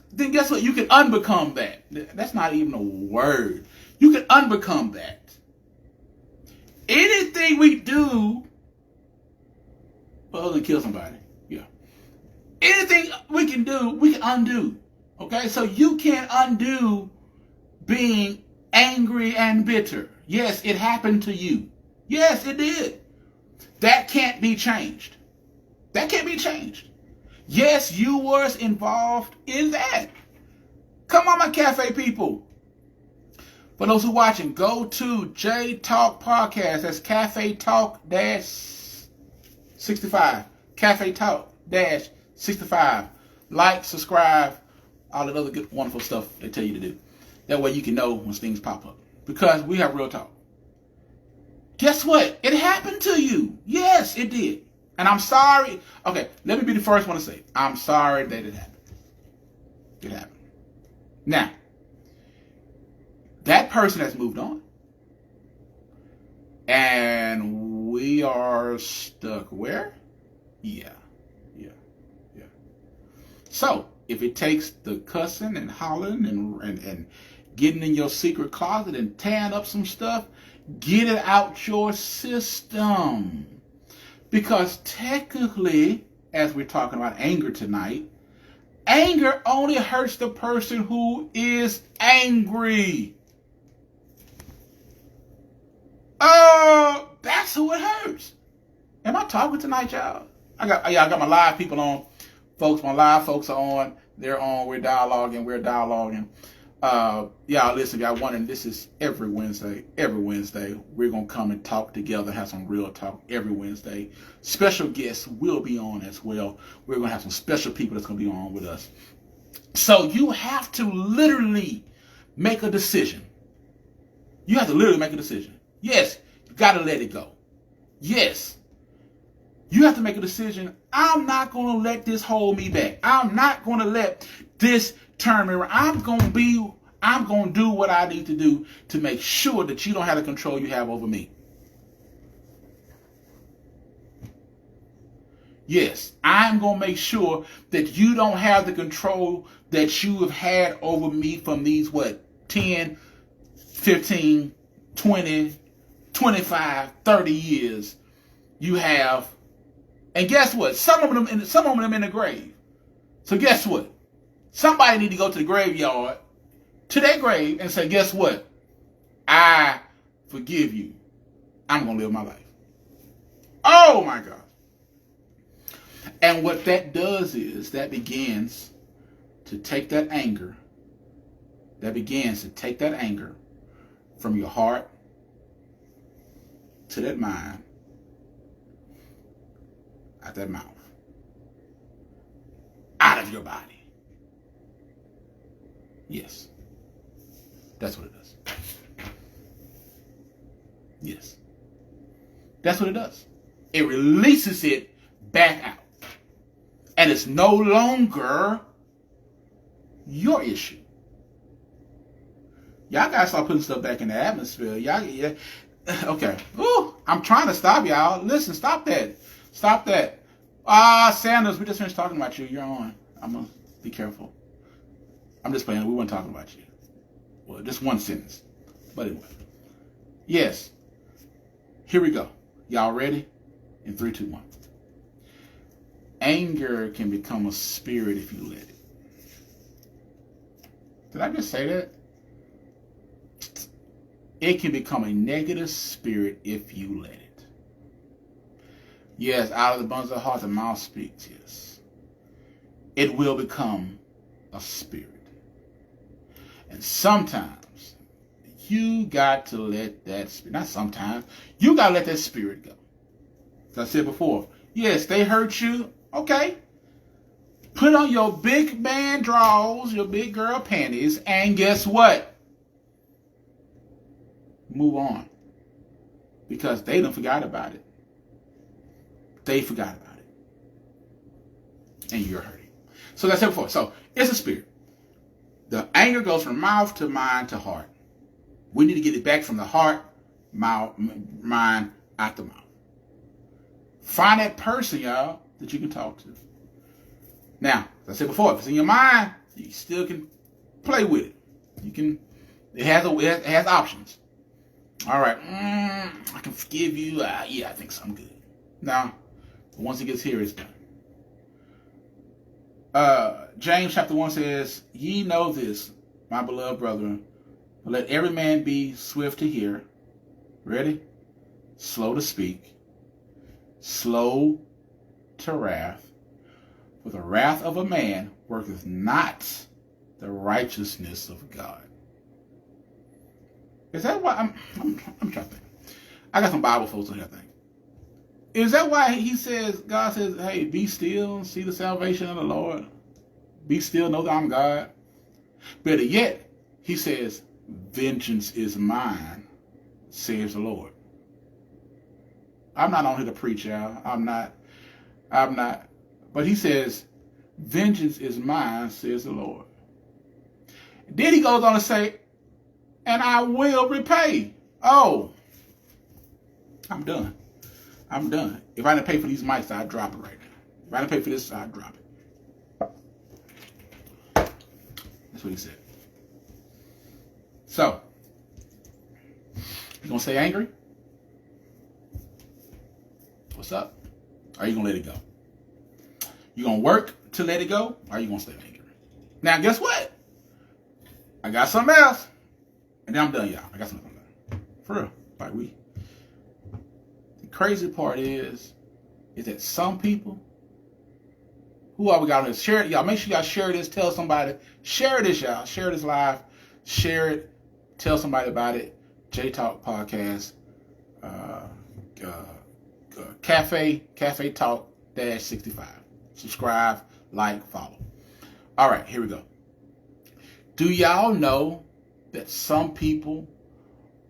what? You can unbecome that. That's not even a word. You can unbecome that. Anything we do, other than kill somebody, yeah. Anything we can do, we can undo. Okay, so you can't undo being angry and bitter. Yes, it happened to you. Yes, it did. That can't be changed. That can't be changed. Yes, you was involved in that. Come on, my cafe people. For those who are watching, go to J Talk Podcast. That's Cafe Talk -65. Cafe Talk -65. Like, subscribe, all that other good, wonderful stuff they tell you to do. That way you can know when things pop up. Because we have real talk. Guess what? It happened to you. Yes, it did. And I'm sorry. Okay, let me be the first one to say, I'm sorry that it happened. It happened. Now, that person has moved on. And we are stuck where? Yeah. So, if it takes the cussing and hollering and getting in your secret closet and tearing up some stuff, get it out your system. Because technically, as we're talking about anger tonight, anger only hurts the person who is angry. That's who it hurts. Am I talking tonight, y'all? I got my live people on. Folks, my live folks are on. They're on. We're dialoguing. Y'all, listen, y'all wondering, this is every Wednesday. Every Wednesday, we're going to come and talk together, have some real talk every Wednesday. Special guests will be on as well. We're going to have some special people that's going to be on with us. So you have to literally make a decision. You have to literally make a decision. Yes, you got to let it go. Yes. You have to make a decision. I'm not going to let this hold me back. I'm not going to let this turn me around. I'm going to do what I need to do to make sure that you don't have the control you have over me. Yes, I'm going to make sure that you don't have the control that you have had over me from these, 10, 15, 20, 25, 30 years you have. And guess what? Some of them in the grave. So guess what? Somebody need to go to the graveyard, to their grave, and say, guess what? I forgive you. I'm going to live my life. Oh my God. And what that does is that begins to take that anger. From your heart to that mind, out that mouth, out of your body. Yes. That's what it does. Yes. That's what it does. It releases it back out. And it's no longer your issue. Y'all gotta start putting stuff back in the atmosphere. Yeah. Okay. Ooh, I'm trying to stop y'all. Listen, stop that. Stop that. Sanders, we just finished talking about you. You're on. I'm gonna be careful. I'm just playing. We weren't talking about you. Well, just one sentence. But anyway. Yes. Here we go. Y'all ready? In 3, 2, 1. Anger can become a spirit if you let it. Did I just say that? It can become a negative spirit if you let it. Yes, out of the abundance of the heart, the mouth speaks. Yes. It will become a spirit. And sometimes you got to let that spirit, not sometimes, you got to let that spirit go. As I said before, yes, they hurt you. Okay. Put on your big man drawers, your big girl panties, and guess what? Move on. Because they done forgot about it. They forgot about it. And you're hurting. So that's it before. So it's a spirit. The anger goes from mouth to mind to heart. We need to get it back from the heart, mouth, mind, out the mouth. Find that person, y'all, that you can talk to. Now, as I said before, if it's in your mind, you still can play with it. You can. It has options. All right, I can forgive you. Yeah, I think so. I'm good. Now, once it gets here, it's done. James chapter 1 says, "Ye know this, my beloved brethren, but let every man be swift to hear." Ready? Slow to speak. Slow to wrath. For the wrath of a man worketh not the righteousness of God. Is that why I'm trying to think? I got some Bible folks on here. I think. Is that why he says, God says, hey, be still, see the salvation of the Lord. Be still, know that I'm God. Better yet, he says, vengeance is mine, says the Lord. I'm not on here to preach, y'all. I'm not. But he says, vengeance is mine, says the Lord. Then he goes on to say, and I will repay. Oh, I'm done. If I didn't pay for these mics, I'd drop it right now. If I didn't pay for this, I'd drop it. That's what he said. So, you gonna stay angry? What's up? Or are you gonna let it go? You gonna work to let it go? Or are you gonna stay angry? Now, guess what? I got something else. And then I'm done, y'all. I got something else. For real. Like the crazy part is that some people, who are we got on this? Share it, y'all. Make sure y'all share this. Tell somebody. Share this, y'all. Share this live. Share it. Tell somebody about it. J Talk Podcast. Cafe Talk -65. Subscribe, like, follow. All right, here we go. Do y'all know that some people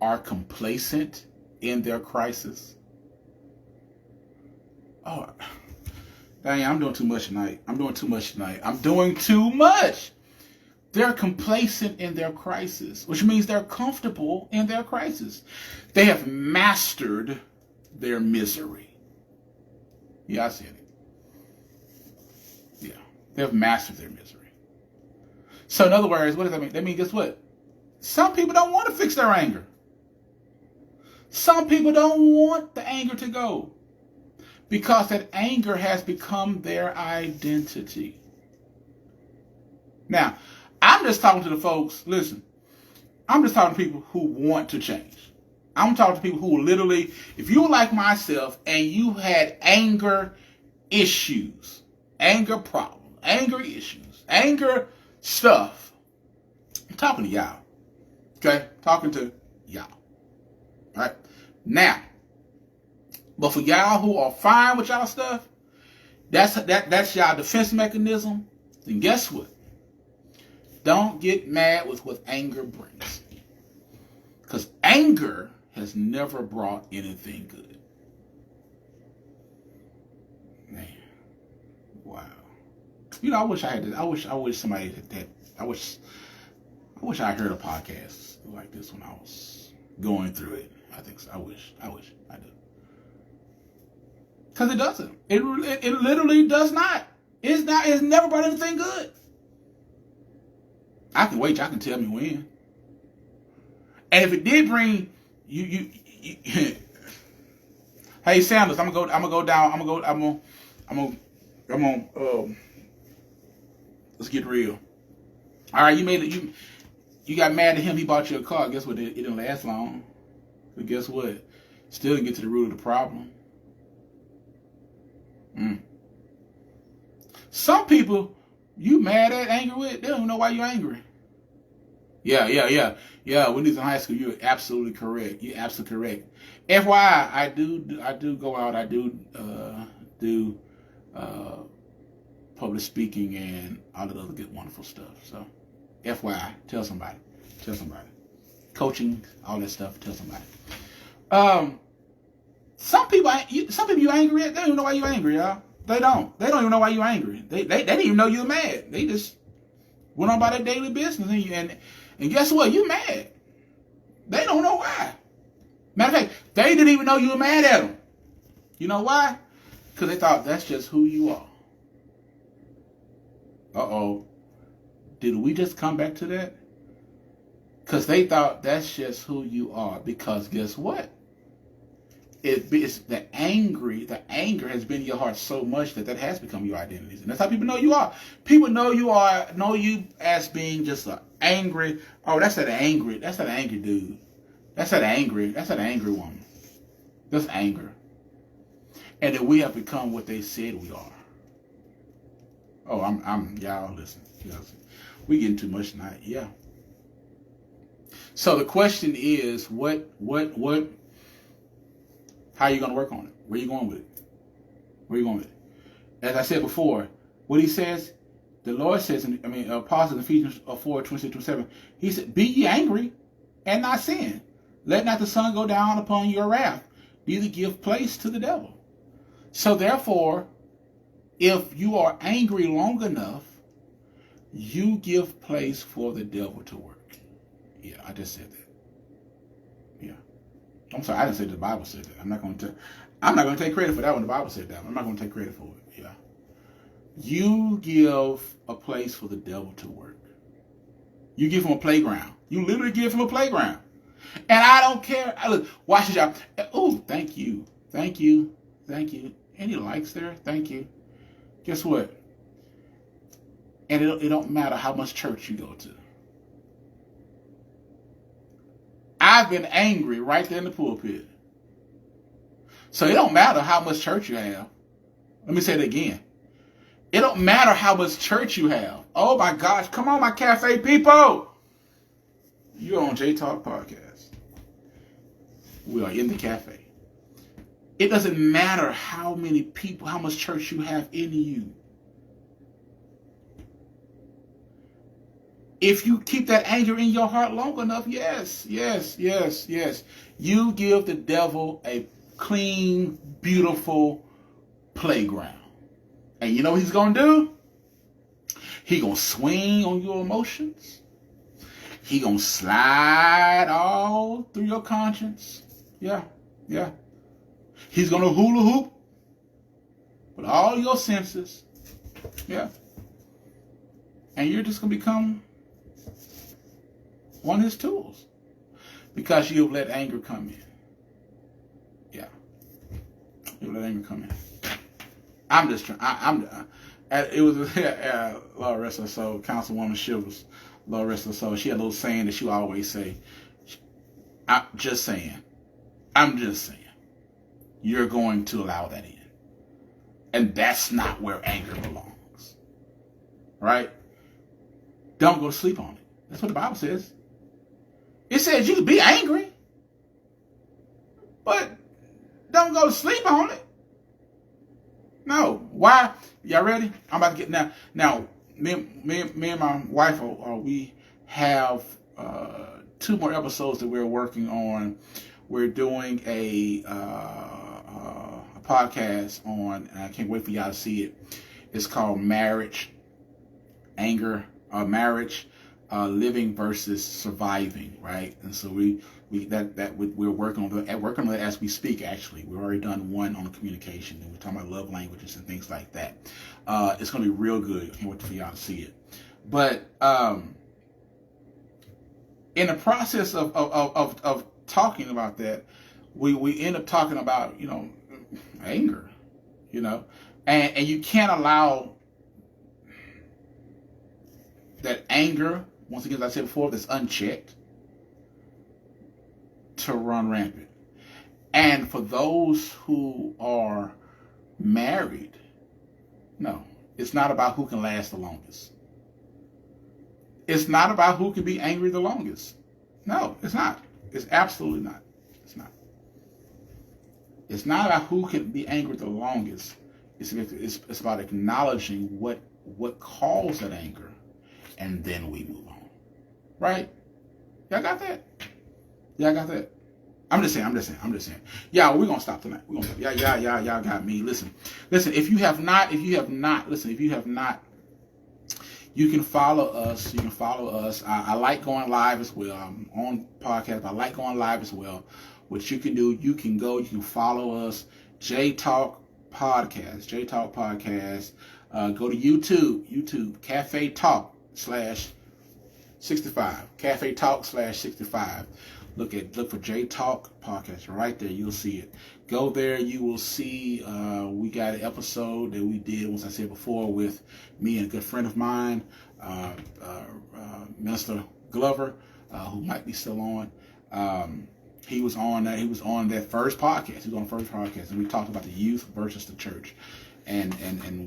are complacent in their crisis? Oh, dang, I'm doing too much tonight. They're complacent in their crisis, which means they're comfortable in their crisis. They have mastered their misery. Yeah, I said it. Yeah, they have mastered their misery. So in other words, what does that mean? That means, guess what? Some people don't want to fix their anger. Some people don't want the anger to go because that anger has become their identity. Now, I'm just talking to the folks, listen, I'm just talking to people who want to change. I'm talking to people who literally, if you're like myself and you had anger issues, anger problems, anger issues, anger stuff, I'm talking to y'all. Okay? Talking to y'all. All right? Now, but for y'all who are fine with y'all stuff, that's y'all defense mechanism, then guess what? Don't get mad with what anger brings. Because anger has never brought anything good. Man. Wow. You know, I wish I had this. I wish somebody had. I wish I heard a podcast like this when I was going through it. I think so. I wish I did. Because it doesn't. It literally does not. It's never brought anything good. I can wait. Y'all can tell me when. And if it did bring you Hey Sanders, I'm gonna go down. I'm gonna let's get real. All right, you made it. You got mad at him. He bought you a car. Guess what? It didn't last long. But guess what? Still didn't get to the root of the problem. Some people you mad at, angry with, they don't even know why you're angry. Yeah. When he's in high school, you're absolutely correct. You're absolutely correct. FYI, I do go out. I do public speaking and all that other good, wonderful stuff. So, FYI, tell somebody. Coaching, all that stuff. Tell somebody. Some people you angry at, they don't even know why you're angry, y'all. They don't even know why you're angry. They didn't even know you're mad. They just went on by their daily business, and guess what? You mad. They don't know why. Matter of fact, they didn't even know you were mad at them. You know why? Because they thought that's just who you are. Uh-oh. Did we just come back to that? Because they thought that's just who you are. Because guess what? It's the anger has been in your heart so much that has become your identity. And that's how people know you are. People know you as being just an angry, that's that angry dude. That's that angry woman. That's anger. And that we have become what they said we are. Oh, y'all listen. We getting too much tonight. Yeah. So the question is, how are you going to work on it? Where are you going with it? As I said before, what he says, the Lord says, Paul says in Ephesians 4:26-27, he said, be ye angry and not sin. Let not the sun go down upon your wrath, neither give place to the devil. So therefore, if you are angry long enough, you give place for the devil to work. Yeah, I just said that. Yeah. I'm sorry, I didn't say the Bible said that. I'm not going to take credit for that when the Bible said that. I'm not going to take credit for it. Yeah. You give a place for the devil to work. You give him a playground. You literally give him a playground. And I don't care. Watch this, y'all. Oh, thank you. Any likes there? Thank you. Guess what? And it don't matter how much church you go to. I've been angry right there in the pulpit. So it don't matter how much church you have. Let me say it again. It don't matter how much church you have. Oh my gosh, come on, my cafe people. You're on J Talk Podcast. We are in the cafe. It doesn't matter how many people, how much church you have in you. If you keep that anger in your heart long enough, yes. You give the devil a clean, beautiful playground. And you know what he's going to do? He's going to swing on your emotions. He's going to slide all through your conscience. Yeah. He's going to hula hoop with all your senses. Yeah. And you're just going to become one of his tools because you've let anger come in. Yeah. You've let anger come in. I'm just trying. It was Lord rest her soul, Councilwoman Shivers. Lord rest her soul. She had a little saying that she would always say. I'm just saying. You're going to allow that in. And that's not where anger belongs. Right? Don't go to sleep on it. That's what the Bible says. It says you can be angry, but don't go to sleep on it. No. Why? Y'all ready? I'm about to get now. Me and my wife we have 2 more episodes that we're working on. We're doing a podcast on, and I can't wait for y'all to see it. It's called Marriage, Living versus Surviving, right? And so we're working on it as we speak. Actually, we've already done one on communication, and we're talking about love languages and things like that. It's going to be real good. I can't wait for y'all to see it. But in the process of talking about that, we end up talking about, anger, and you can't allow that anger, once again, as I said before, that's unchecked, to run rampant. And for those who are married, no, it's not about who can last the longest. It's not about who can be angry the longest. No, it's not. It's absolutely not. It's not. It's not about who can be angry the longest. It's about acknowledging what caused that anger, and then we move on. Right? Y'all got that? Y'all got that? I'm just saying. Yeah, we're gonna stop tonight. We're gonna stop. Y'all got me. Listen. If you have not, you can follow us. I like going live as well. I'm on podcast. I like going live as well. What you can do, you can follow us. J Talk Podcast. Go to YouTube, Cafe Talk /65. Cafe Talk /65. Look for J Talk Podcast right there. You'll see it. Go there. You will see we got an episode that we did, as I said before, with me and a good friend of mine, Minister Glover, who might be still on. He was on that first podcast. He was on the first podcast, and we talked about the youth versus the church, and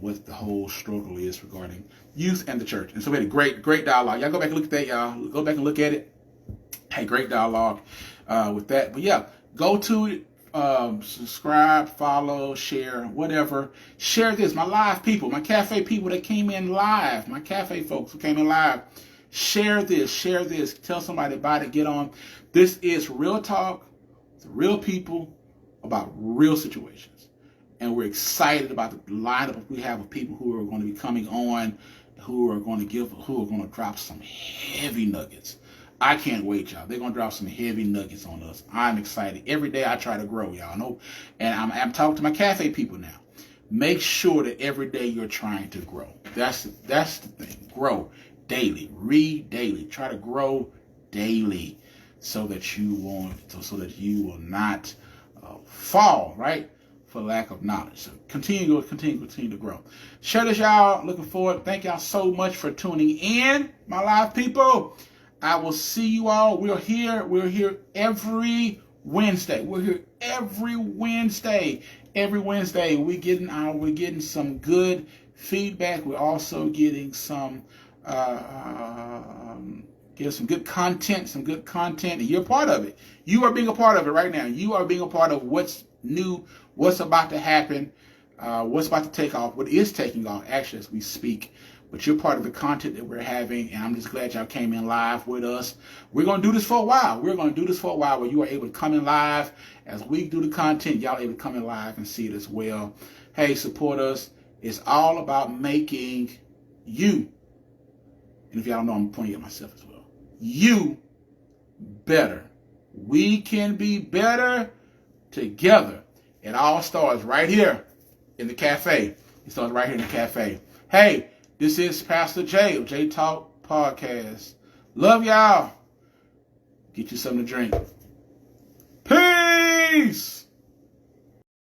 what the whole struggle is regarding youth and the church. And so we had a great dialogue. Y'all go back and look at that, y'all. Go back and look at it. Hey, great dialogue with that. But yeah, go to it, subscribe, follow, share, whatever. Share this. My live people, my cafe people that came in live, my cafe folks who came in live, share this. Tell somebody about it. Get on. This is real talk with real people about real situations. And we're excited about the lineup we have of people who are going to be coming on, who are going to drop some heavy nuggets. I can't wait, y'all. They're going to drop some heavy nuggets on us. I'm excited. Every day I try to grow, y'all know. And I'm talking to my cafe people now. Make sure that every day you're trying to grow. That's the thing. Grow daily. Read daily. Try to grow daily so that you will not fall, right? For lack of knowledge. So continue to grow. Share this, y'all. Looking forward. Thank y'all so much for tuning in, my live people. I will see you all. We're here every Wednesday. We're here every Wednesday. Every Wednesday we're getting some good feedback. We're also getting some good content, and you're a part of it. You are being a part of it right now. You are being a part of what's new, what's about to happen, what's about to take off, what is taking off actually as we speak. But you're part of the content that we're having, and I'm just glad y'all came in live with us. We're going to do this for a while. Where you are able to come in live. As we do the content, y'all are able to come in live and see it as well. Hey, support us. It's all about making you, and if y'all don't know, I'm pointing at myself as well, you better. We can be better together. It all starts right here in the cafe. It starts right here in the cafe. Hey, this is Pastor J of J Talk Podcast. Love y'all. Get you something to drink. Peace.